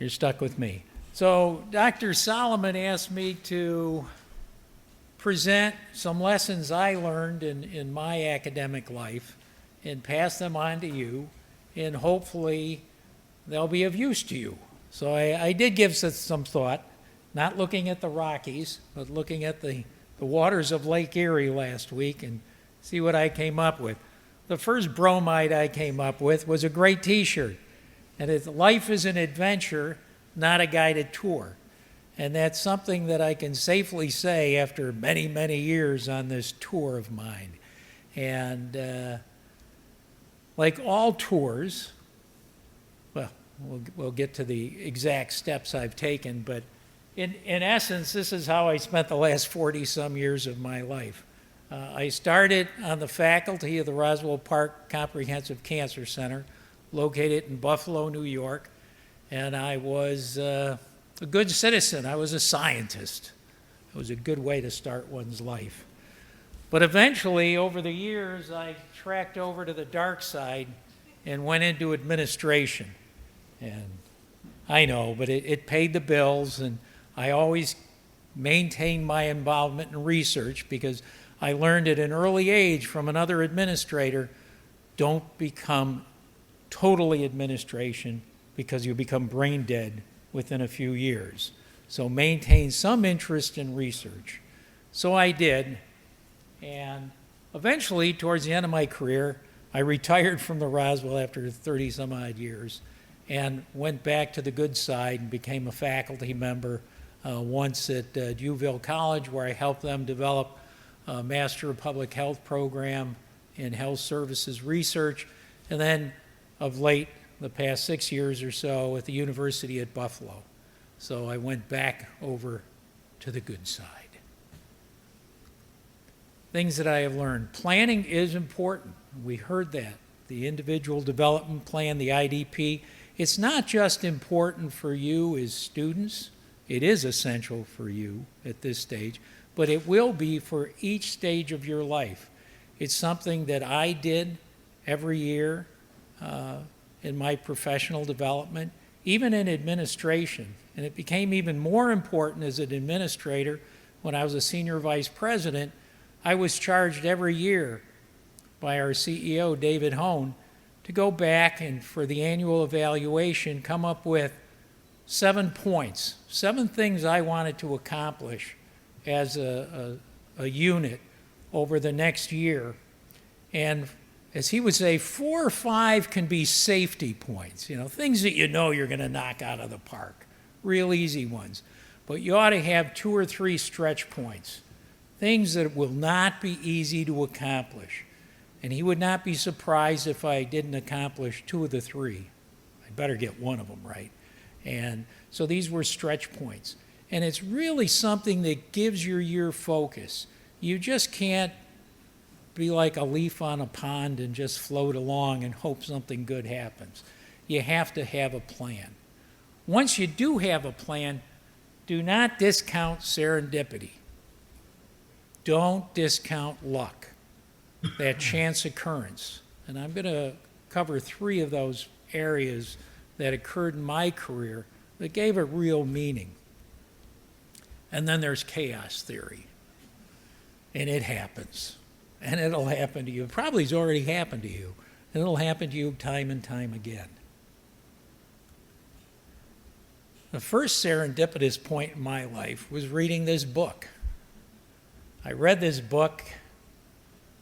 You're stuck with me. So Dr. Solomon asked me to present some lessons I learned in my academic life and pass them on to you, and hopefully they'll be of use to you. So I did give some thought, not looking at the Rockies, but looking at the waters of Lake Erie last week and see what I came up with. The first bromide I came up with was a great t-shirt. And it's life is an adventure, not a guided tour. And that's something that I can safely say after many, many years on this tour of mine. And like all tours, well, we'll get to the exact steps I've taken, but in essence, this is how I spent the last 40-some years of my life. I started on the faculty of the Roswell Park Comprehensive Cancer Center, located in Buffalo, New York, and I was a good citizen. I was a scientist. It was a good way to start one's life. But eventually, over the years, I tracked over to the dark side and went into administration. And I know, but it paid the bills, and I always maintained my involvement in research because I learned at an early age from another administrator, don't become totally administration because you become brain dead within a few years. So maintain some interest in research. So I did, and eventually, towards the end of my career, I retired from the Roswell after 30-some odd years and went back to the good side and became a faculty member once at UVille College, where I helped them develop a Master of Public Health program in health services research, and then of late, the past 6 years or so, at the University at Buffalo. So I went back over to the good side. Things that I have learned. Planning is important. We heard that. The individual development plan, the IDP, it's not just important for you as students. It is essential for you at this stage, but it will be for each stage of your life. It's something that I did every year in my professional development, even in administration. And it became even more important as an administrator when I was a senior vice president. I was charged every year by our CEO, David Hone, to go back and for the annual evaluation, come up with 7 points, 7 things I wanted to accomplish as a unit over the next year. And as he would say, 4 or 5 can be safety points, things that you're going to knock out of the park, real easy ones. But you ought to have 2 or 3 stretch points, things that will not be easy to accomplish. And he would not be surprised if I didn't accomplish 2 of the 3. I'd better get one of them right. And so these were stretch points. And it's really something that gives your year focus. You just can't be like a leaf on a pond and just float along and hope something good happens. You have to have a plan. Once you do have a plan, do not discount serendipity. Don't discount luck, that chance occurrence. And I'm going to cover 3 of those areas that occurred in my career that gave it real meaning. And then there's chaos theory. And it happens. And it'll happen to you. It probably has already happened to you. And it'll happen to you time and time again. The first serendipitous point in my life was reading this book. I read this book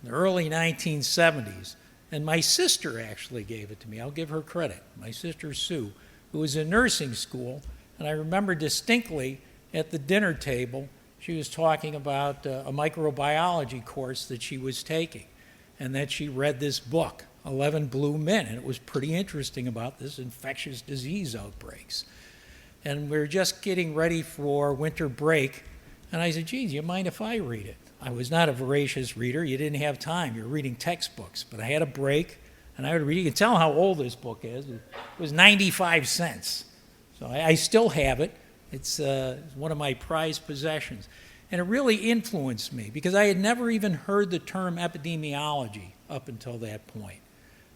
in the early 1970s, and my sister actually gave it to me. I'll give her credit. My sister Sue, who was in nursing school, and I remember distinctly at the dinner table, she was talking about a microbiology course that she was taking, and that she read this book, 11 Blue Men, and it was pretty interesting about this infectious disease outbreaks. And we were just getting ready for winter break, and I said, geez, you mind if I read it? I was not a voracious reader. You didn't have time. You were reading textbooks. But I had a break, and I would read. You can tell how old this book is. It was 95 cents. So I still have it. It's one of my prized possessions. And it really influenced me because I had never even heard the term epidemiology up until that point.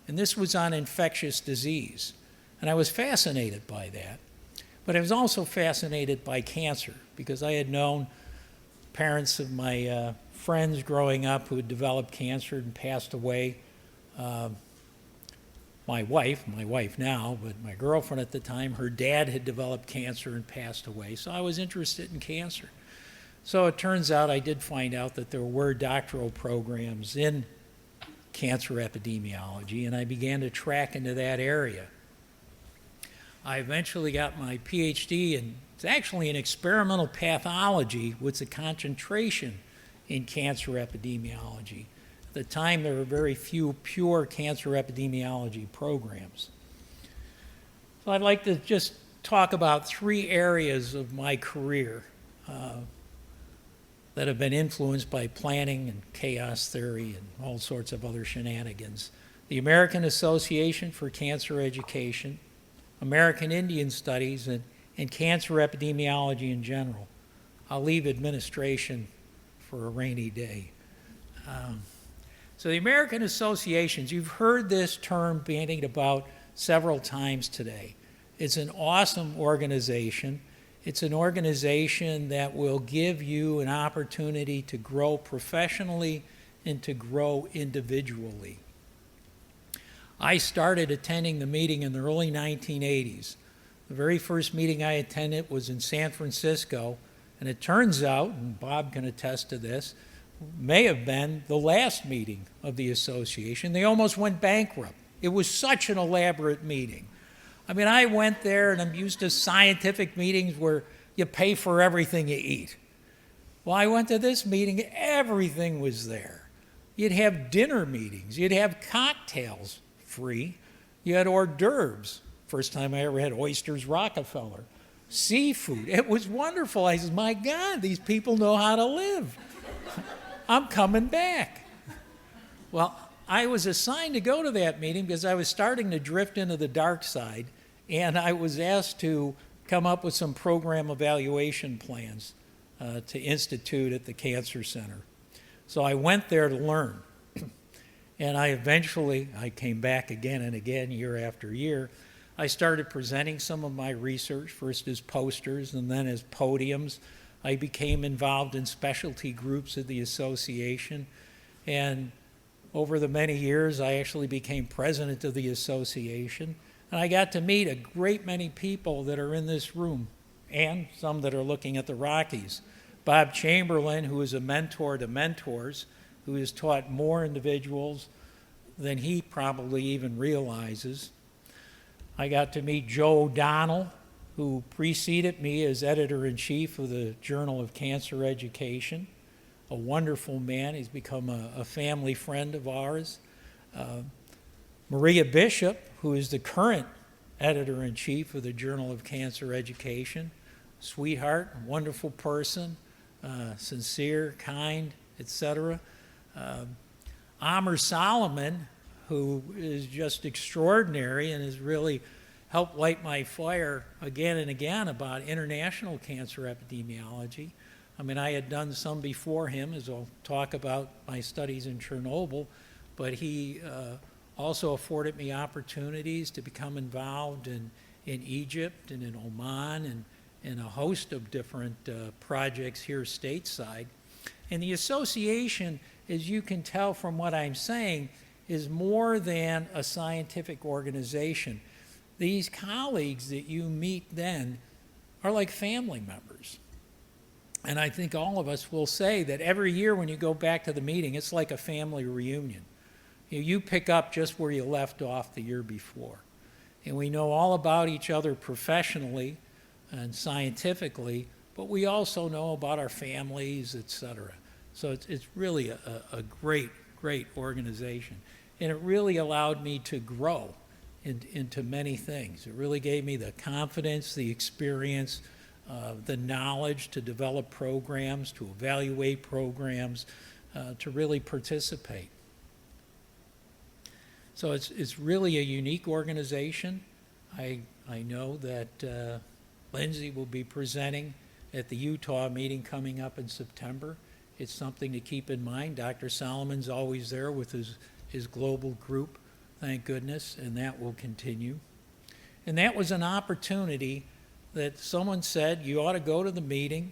And this was on infectious disease. And I was fascinated by that. But I was also fascinated by cancer because I had known parents of my friends growing up who had developed cancer and passed away. My wife now, but my girlfriend at the time, her dad had developed cancer and passed away. So I was interested in cancer. So it turns out I did find out that there were doctoral programs in cancer epidemiology, and I began to track into that area. I eventually got my PhD, and it's actually in experimental pathology with a concentration in cancer epidemiology. At the time, there were very few pure cancer epidemiology programs. So I'd like to just talk about 3 areas of my career that have been influenced by planning and chaos theory and all sorts of other shenanigans. The American Association for Cancer Education, American Indian Studies, and cancer epidemiology in general. I'll leave administration for a rainy day. So the American Associations, you've heard this term bandied about several times today. It's an awesome organization. It's an organization that will give you an opportunity to grow professionally and to grow individually. I started attending the meeting in the early 1980s. The very first meeting I attended was in San Francisco, and it turns out, and Bob can attest to this, may have been the last meeting of the association. They almost went bankrupt. It was such an elaborate meeting. I mean, I went there, and I'm used to scientific meetings where you pay for everything you eat. Well, I went to this meeting, everything was there. You'd have dinner meetings. You'd have cocktails free. You had hors d'oeuvres. First time I ever had oysters Rockefeller. Seafood. It was wonderful. I said, my God, these people know how to live. I'm coming back. Well, I was assigned to go to that meeting because I was starting to drift into the dark side, and I was asked to come up with some program evaluation plans to institute at the Cancer Center. So I went there to learn. And I came back again and again, year after year. I started presenting some of my research, first as posters and then as podiums. I became involved in specialty groups of the association. And over the many years, I actually became president of the association. And I got to meet a great many people that are in this room and some that are looking at the Rockies. Bob Chamberlain, who is a mentor to mentors, who has taught more individuals than he probably even realizes. I got to meet Joe O'Donnell, who preceded me as editor-in-chief of the Journal of Cancer Education. A wonderful man. He's become a family friend of ours. Maria Bishop, who is the current editor-in-chief of the Journal of Cancer Education. Sweetheart, wonderful person, sincere, kind, etc. Amr Solomon, who is just extraordinary and has really helped light my fire again and again about international cancer epidemiology. I mean, I had done some before him, as I'll talk about my studies in Chernobyl, but he also afforded me opportunities to become involved in Egypt and in Oman and in a host of different projects here stateside. And the association, as you can tell from what I'm saying, is more than a scientific organization. These colleagues that you meet then are like family members. And I think all of us will say that every year when you go back to the meeting, it's like a family reunion. You pick up just where you left off the year before. And we know all about each other professionally and scientifically, but we also know about our families, et cetera. So it's really a great, great organization. And it really allowed me to grow into many things. It really gave me the confidence, the experience, the knowledge to develop programs, to evaluate programs, to really participate. So it's really a unique organization. I know that Lindsay will be presenting at the Utah meeting coming up in September. It's something to keep in mind. Dr. Solomon's always there with his global group, thank goodness, and that will continue. And that was an opportunity that someone said, you ought to go to the meeting.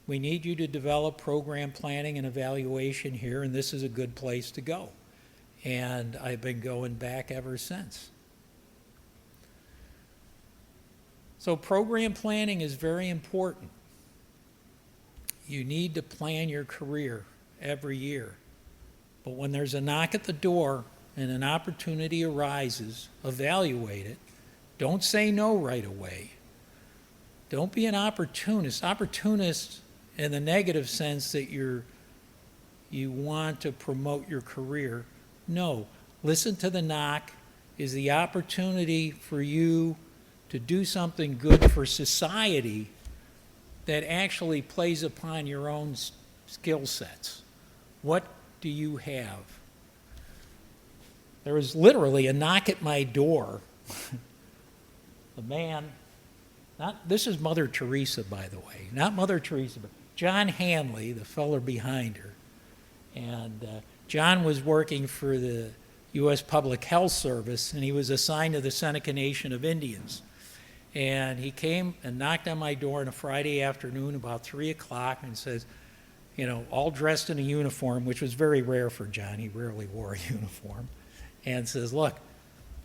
We need you to develop program planning and evaluation here, and this is a good place to go. And I've been going back ever since. So program planning is very important. You need to plan your career every year. But when there's a knock at the door and an opportunity arises, evaluate it. Don't say no right away. Don't be an opportunist. Opportunist in the negative sense that you want to promote your career. No. Listen to the knock. Is the opportunity for you to do something good for society that actually plays upon your own skill sets? What do you have? There was literally a knock at my door. The man, this is Mother Teresa, by the way, not Mother Teresa, but John Hanley, the fellow behind her. And John was working for the U.S. Public Health Service, and he was assigned to the Seneca Nation of Indians. And he came and knocked on my door on a Friday afternoon about 3 o'clock and says, all dressed in a uniform, which was very rare for John. He rarely wore a uniform. And says, look,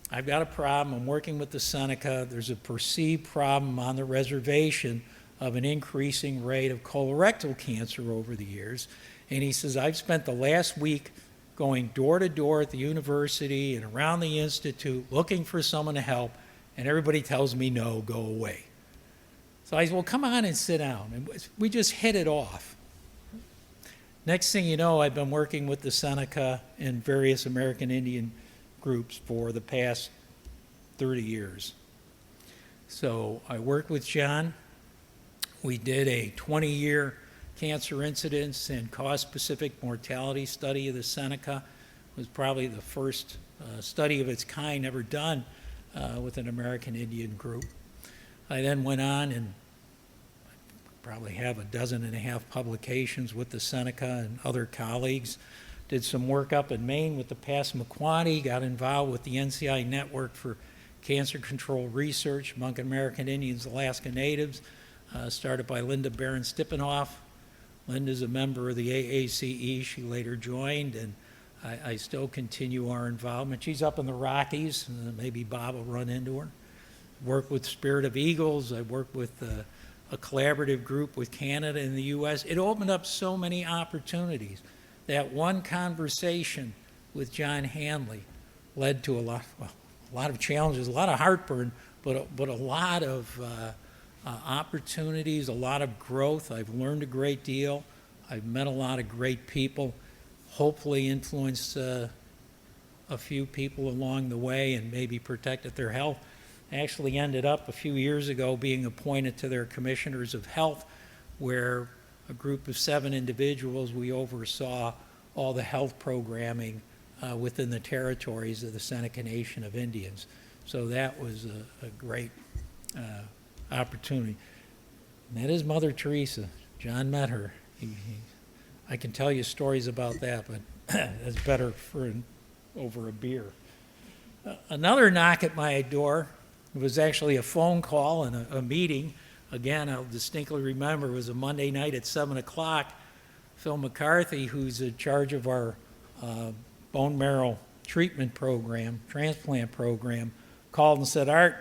I've got a problem. I'm working with the Seneca. There's a perceived problem on the reservation of an increasing rate of colorectal cancer over the years. And he says, I've spent the last week going door to door at the university and around the institute looking for someone to help, and everybody tells me no, go away. So I said, well, come on and sit down. And we just hit it off. Next thing you know, I've been working with the Seneca and various American Indian groups for the past 30 years. So I worked with John. We did a 20-year cancer incidence and cause-specific mortality study of the Seneca. It was probably the first study of its kind ever done with an American Indian group. I then went on and probably have 12.5 publications with the Seneca and other colleagues. Did some work up in Maine with the Passamaquoddy, got involved with the NCI Network for Cancer Control Research among American Indians, Alaska Natives, started by Linda Barron-Stippenoff. Linda's a member of the AACE. She later joined, and I still continue our involvement. She's up in the Rockies. Maybe Bob will run into her. Worked with Spirit of Eagles. I worked with a collaborative group with Canada and the U.S. It opened up so many opportunities. That one conversation with John Hanley led to a lot of challenges, a lot of heartburn, but a lot of opportunities, a lot of growth. I've learned a great deal. I've met a lot of great people, hopefully influenced a few people along the way and maybe protected their health. I actually ended up a few years ago being appointed to their commissioners of health, where a group of 7 individuals, we oversaw all the health programming within the territories of the Seneca Nation of Indians. So that was a great opportunity. And that is Mother Teresa. John met her. I can tell you stories about that, but that's better for over a beer. Another knock at my door. It was actually a phone call and a meeting. Again, I'll distinctly remember it was a Monday night at 7 o'clock. Phil McCarthy, who's in charge of our bone marrow treatment program, transplant program, called and said, Art,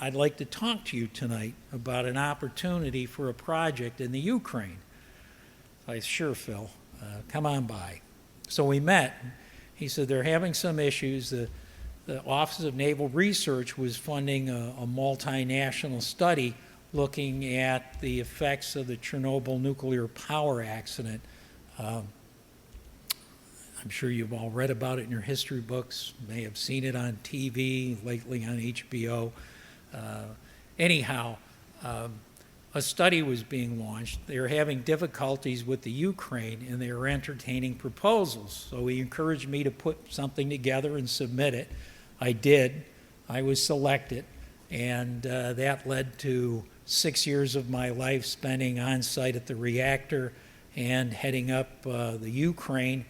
I'd like to talk to you tonight about an opportunity for a project in the Ukraine. I said, sure, Phil, come on by. So we met. He said they're having some issues. The Office of Naval Research was funding a multinational study looking at the effects of the Chernobyl nuclear power accident. I'm sure you've all read about it in your history books, may have seen it on TV, lately on HBO. Anyhow, a study was being launched. They were having difficulties with the Ukraine, and they were entertaining proposals. So he encouraged me to put something together and submit it. I did. I was selected, and that led to 6 years of my life spending on site at the reactor and heading up the Ukraine,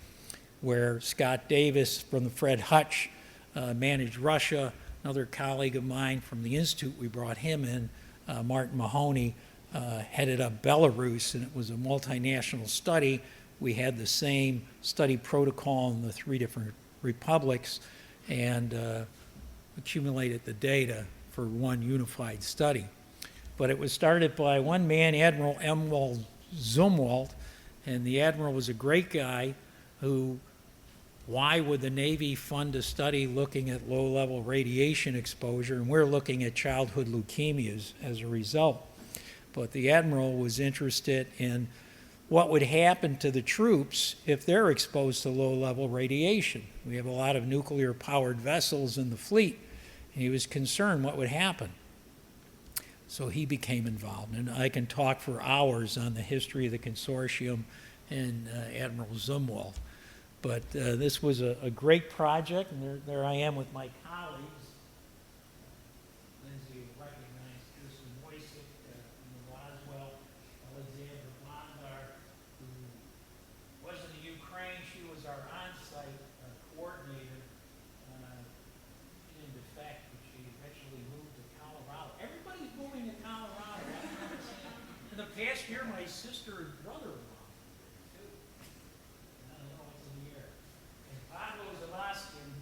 where Scott Davis from the Fred Hutch managed Russia. Another colleague of mine from the Institute, we brought him in Martin Mahoney, headed up Belarus, and it was a multinational study. We had the same study protocol in the 3 different republics and accumulated the data for one unified study. But it was started by one man, Admiral Emwald Zumwalt, and the admiral was a great guy who, why would the Navy fund a study looking at low-level radiation exposure? And we're looking at childhood leukemias as a result. But the admiral was interested in what would happen to the troops if they're exposed to low-level radiation. We have a lot of nuclear-powered vessels in the fleet, and he was concerned what would happen. So he became involved, and I can talk for hours on the history of the consortium and Admiral Zumwalt. But this was a great project, and there I am with my colleagues. Lindsay will recognize Kirsten Moisick from the Roswell, Alexandra Bondar, who was in the Ukraine. She was our on-site coordinator. She didn't defect, but she eventually moved to Colorado. Everybody's moving to Colorado. In the past year, my sister and brother-in-law.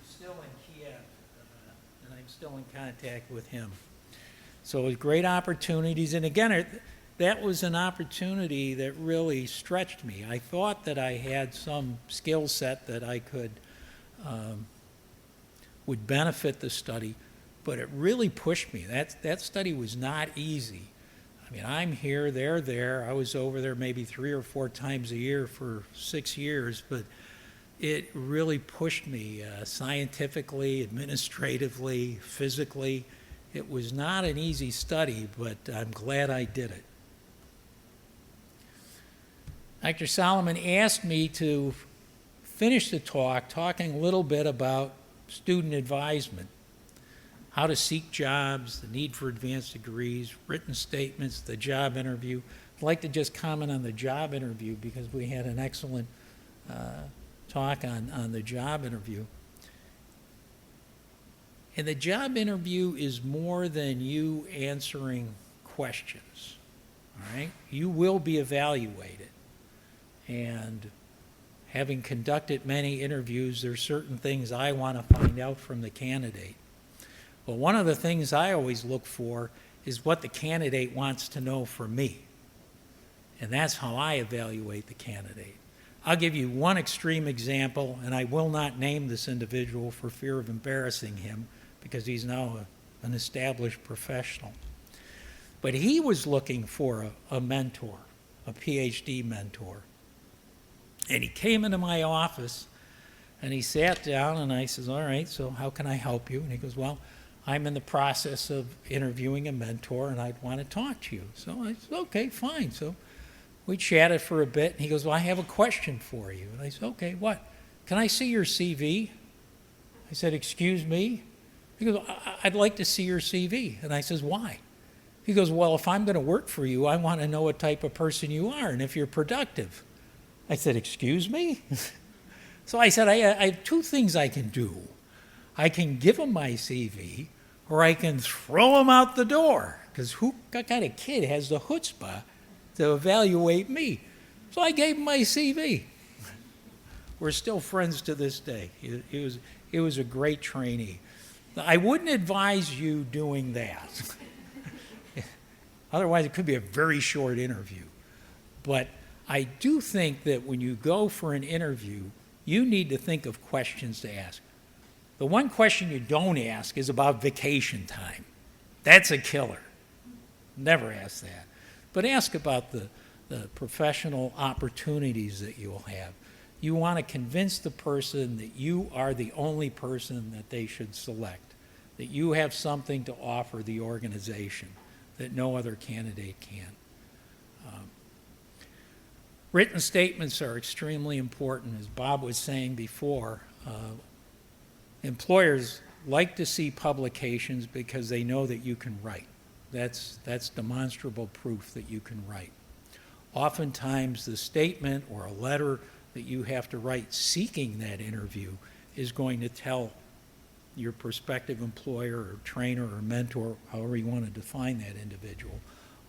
Still in Kiev, and I'm still in contact with him. So it was great opportunities, and again, that was an opportunity that really stretched me. I thought that I had some skill set that I could, would benefit the study, but it really pushed me. That study was not easy. I mean, I'm here, they're there. I was over there maybe 3 or 4 times a year for 6 years, but it really pushed me scientifically, administratively, physically. It was not an easy study, but I'm glad I did it. Dr. Solomon asked me to finish the talk talking a little bit about student advisement, how to seek jobs, the need for advanced degrees, written statements, the job interview. I'd like to just comment on the job interview because we had an excellent talk on the job interview. And the job interview is more than you answering questions, all right? You will be evaluated. And having conducted many interviews, there's certain things I want to find out from the candidate. But one of the things I always look for is what the candidate wants to know from me. And that's how I evaluate the candidate. I'll give you one extreme example, and I will not name this individual for fear of embarrassing him because he's now an established professional. But he was looking for a mentor, a PhD mentor. And he came into my office, and he sat down, and I says, all right, so how can I help you? And he goes, well, I'm in the process of interviewing a mentor, and I'd want to talk to you. So I said, okay, fine. So we chatted for a bit, and he goes, well, I have a question for you. And I said, okay, what? Can I see your CV? I said, excuse me? He goes, I'd like to see your CV. And I says, why? He goes, well, if I'm going to work for you, I want to know what type of person you are and if you're productive. I said, excuse me? So I said, I have 2 things I can do. I can give him my CV, or I can throw him out the door, because what kind of kid has the chutzpah to evaluate me? So I gave him my CV. We're still friends to this day. It was a great trainee. I wouldn't advise you doing that. Otherwise, it could be a very short interview. But I do think that when you go for an interview, you need to think of questions to ask. The one question you don't ask is about vacation time. That's a killer. Never ask that. But ask about the professional opportunities that you'll have. You want to convince the person that you are the only person that they should select, that you have something to offer the organization that no other candidate can. Written statements are extremely important. As Bob was saying before, employers like to see publications because they know that you can write. That's demonstrable proof that you can write. Oftentimes, the statement or a letter that you have to write seeking that interview is going to tell your prospective employer or trainer or mentor, however you want to define that individual,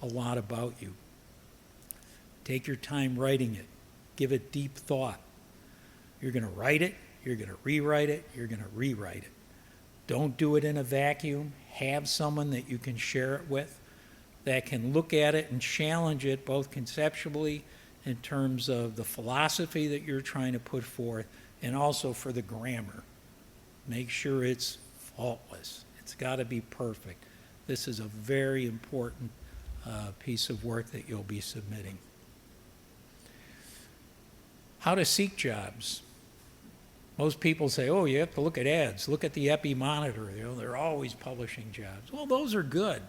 a lot about you. Take your time writing it. Give it deep thought. You're going to write it, you're going to rewrite it, you're going to rewrite it. Don't do it in a vacuum. Have someone that you can share it with that can look at it and challenge it both conceptually in terms of the philosophy that you're trying to put forth and also for the grammar. Make sure it's faultless. It's got to be perfect. This is a very important piece of work that you'll be submitting. How to seek jobs. Most people say, oh, you have to look at ads. Look at the Epi Monitor. You know, they're always publishing jobs. Well, those are good.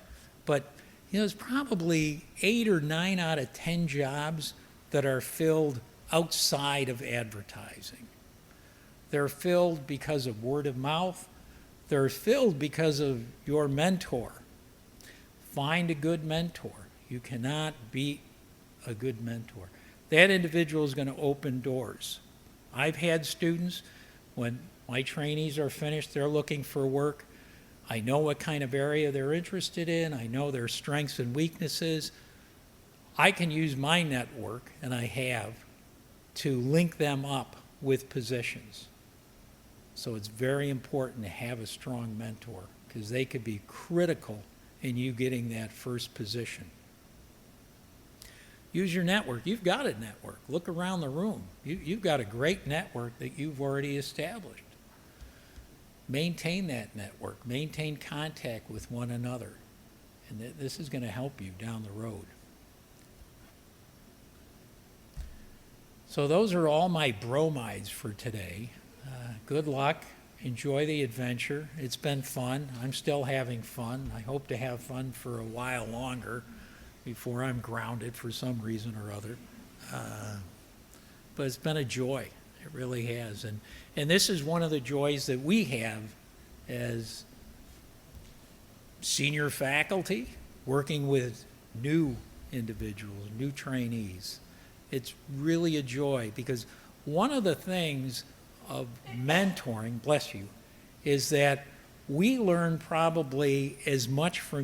But there's probably 8 or 9 out of 10 jobs that are filled outside of advertising. They're filled because of word of mouth. They're filled because of your mentor. Find a good mentor. You cannot beat a good mentor. That individual is going to open doors. I've had students, when my trainees are finished, they're looking for work. I know what kind of area they're interested in. I know their strengths and weaknesses. I can use my network, and I have, to link them up with positions. So it's very important to have a strong mentor because they could be critical in you getting that first position. Use your network. You've got a network. Look around the room. You've got a great network that you've already established. Maintain that network. Maintain contact with one another. And this is going to help you down the road. So those are all my bromides for today. Good luck. Enjoy the adventure. It's been fun. I'm still having fun. I hope to have fun for a while longer before I'm grounded for some reason or other. But it's been a joy. It really has. And this is one of the joys that we have as senior faculty working with new individuals, new trainees. It's really a joy because one of the things of mentoring, bless you, is that we learn probably as much from